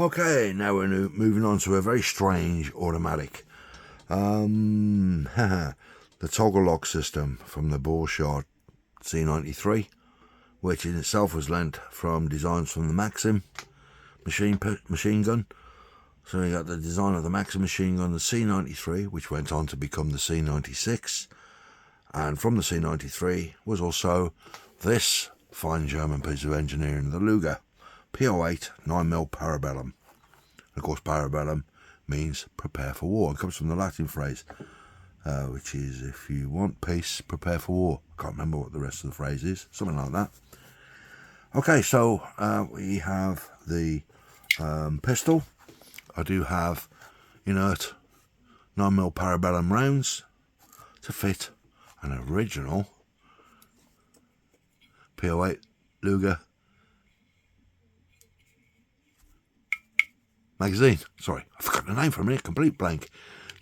Okay, now we're moving on to a very strange automatic. The toggle lock system from the Borscht C93, which in itself was lent from designs from the Maxim machine gun. So we got the design of the Maxim machine gun, the C93, which went on to become the C96. And from the C93 was also this fine German piece of engineering, the Luger P08 9mm Parabellum. Of course, Parabellum means prepare for war. It comes from the Latin phrase, which is if you want peace, prepare for war. I can't remember what the rest of the phrase is, something like that. Okay, so we have the pistol. I do have inert 9mm Parabellum rounds to fit an original P08 Luger magazine. Sorry, I forgot the name for a minute, complete blank.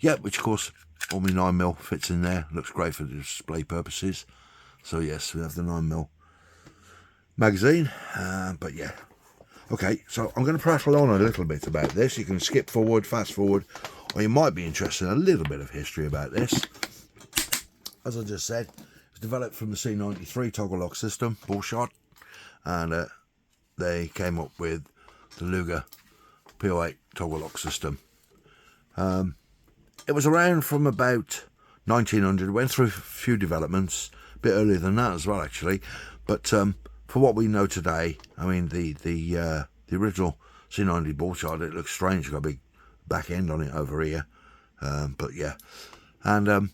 Yeah, which of course all my 9mm fits in there, looks great for display purposes. So yes, we have the 9mm magazine, but yeah. Okay, so I'm going to prattle on a little bit about this. You can skip forward, fast forward, or you might be interested in a little bit of history about this. As I just said, it's developed from the C93 toggle lock system, Borscht, and they came up with the Luger P08 toggle lock system. It was around from about 1900, went through a few developments, a bit earlier than that as well actually, but for what we know today, I mean the original C90 Borscht, it looks strange, it's got a big back end on it over here, but yeah, and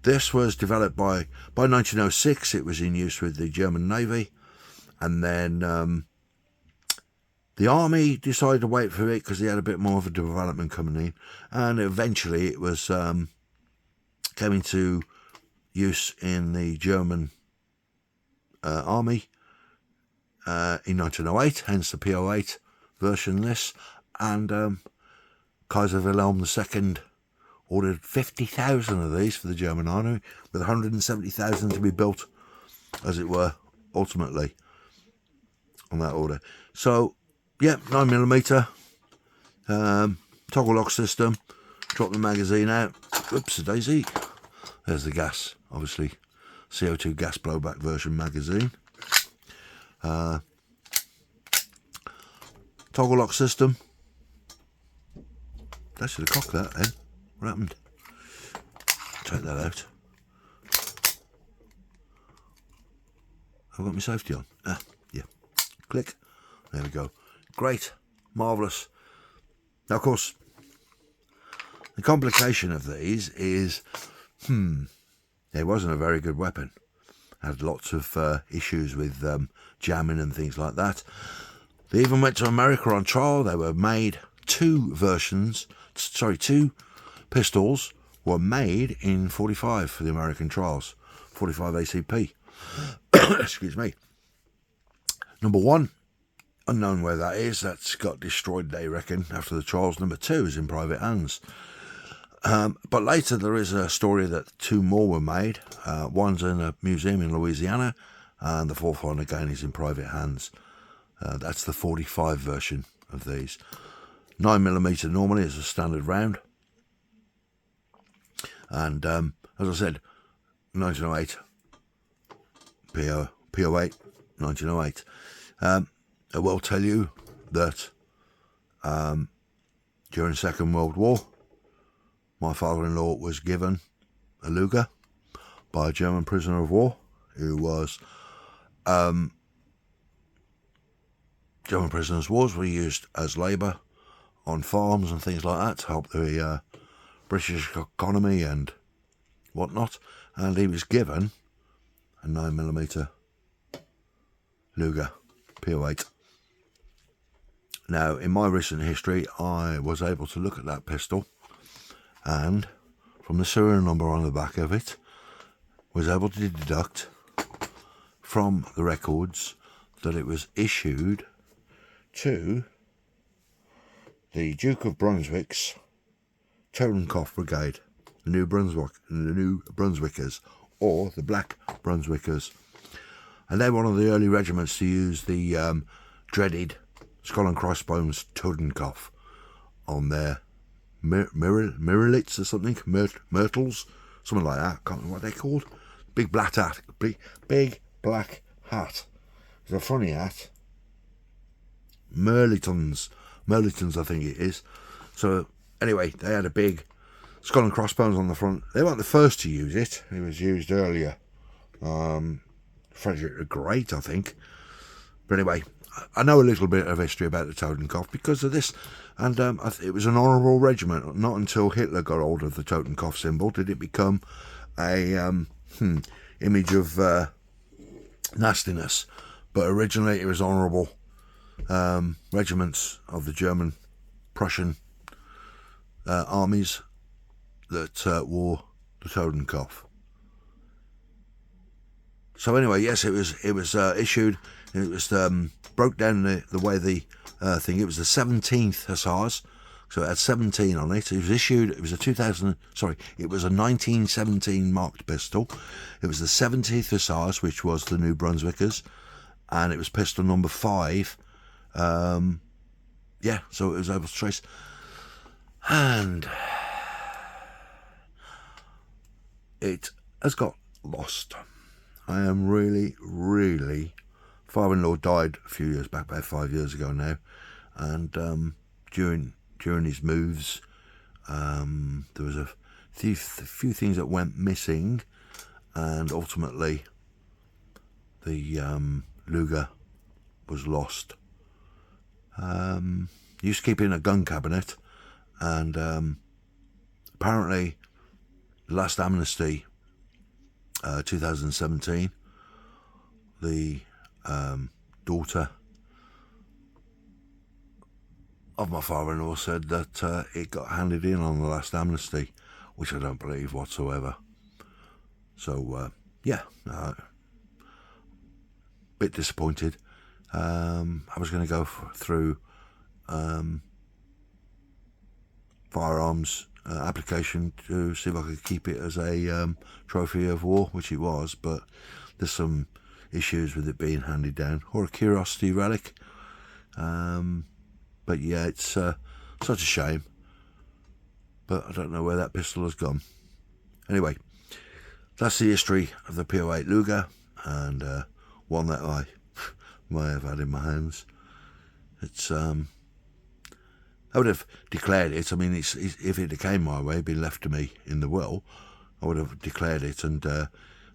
this was developed by 1906. It was in use with the German Navy, and then the Army decided to wait for it because they had a bit more of a development coming in, and eventually it was came into use in the German Army in 1908, hence the P08 version of this, and Kaiser Wilhelm II ordered 50,000 of these for the German Army, with 170,000 to be built, as it were, ultimately, on that order. So, yeah, 9mm, toggle lock system, drop the magazine out, oops, a daisy, there's the gas, obviously, CO2 gas blowback version magazine, toggle lock system, I should have cocked that then. What happened? Take that out. I've got my safety on. Yeah. Click. There we go. Great. Marvellous. Now, of course, the complication of these is, it wasn't a very good weapon. Had lots of issues with jamming and things like that. They even went to America on trial. They were made two pistols were made in 45 for the American trials, 45 ACP. Excuse me. Number one, unknown where that is. That's got destroyed, they reckon, after the trials. Number two is in private hands. But later there is a story that two more were made. One's in a museum in Louisiana, and the fourth one again is in private hands. That's the 45 version of these. 9mm normally is a standard round. And as I said, 1908, P08, 1908. I will tell you that during the Second World War, my father-in-law was given a Luger by a German prisoner of war who was... German prisoners of war were used as labour on farms and things like that to help the British economy and whatnot, and he was given a 9mm Luger P08. Now, in my recent history, I was able to look at that pistol, and from the serial number on the back of it, was able to deduct from the records that it was issued to the Duke of Brunswick's Totenkopf Brigade, the New Brunswickers, or the Black Brunswickers. And they're one of the early regiments to use the dreaded skull and crossbones Totenkopf on their Mirrolits or something, myrtles, something like that. Can't remember what they're called. Big black hat, big black hat. It's a funny hat. Merlitons, I think it is. So anyway, they had a big skull and crossbones on the front. They weren't the first to use it. It was used earlier. Frederick the Great, I think. But anyway, I know a little bit of history about the Totenkopf because of this, and it was an honourable regiment. Not until Hitler got hold of the Totenkopf symbol did it become a image of nastiness. But originally it was honourable regiments of the German, Prussian armies that wore the Totenkopf. So anyway, yes, it was issued. It was broke down the way the thing. It was the 17th Hussars, so it had 17 on it. It was issued. It was a 1917 marked pistol. It was the 17th Hussars, which was the New Brunswickers, and it was pistol number 5. Yeah, so it was able to trace. And it has got lost. I am really. Father-in-law died a few years back, about 5 years ago now, and during his moves, there was a few things that went missing, and ultimately the Luger was lost. Used to keep in a gun cabinet, and apparently last amnesty, 2017, the daughter of my father-in-law said that it got handed in on the last amnesty, which I don't believe whatsoever. So yeah, bit disappointed. I was going to go through firearms application to see if I could keep it as a trophy of war, which it was, but there's some issues with it being handed down, or a curiosity relic. But yeah, it's such a shame, but I don't know where that pistol has gone. Anyway, that's the history of the P08 Luger, and one that I may have had in my hands. It's I would have declared it. I mean, it's if it came my way, been left to me in the will, I would have declared it, and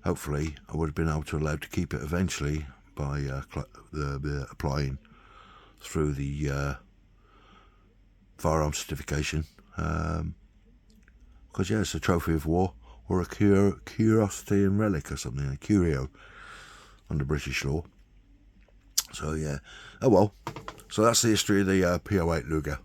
hopefully I would have been able to allow to keep it eventually by applying through the firearm certification. Because yeah, it's a trophy of war, or a curiosity and relic or something, a curio under British law. So yeah, oh well. So that's the history of the P08 Luger.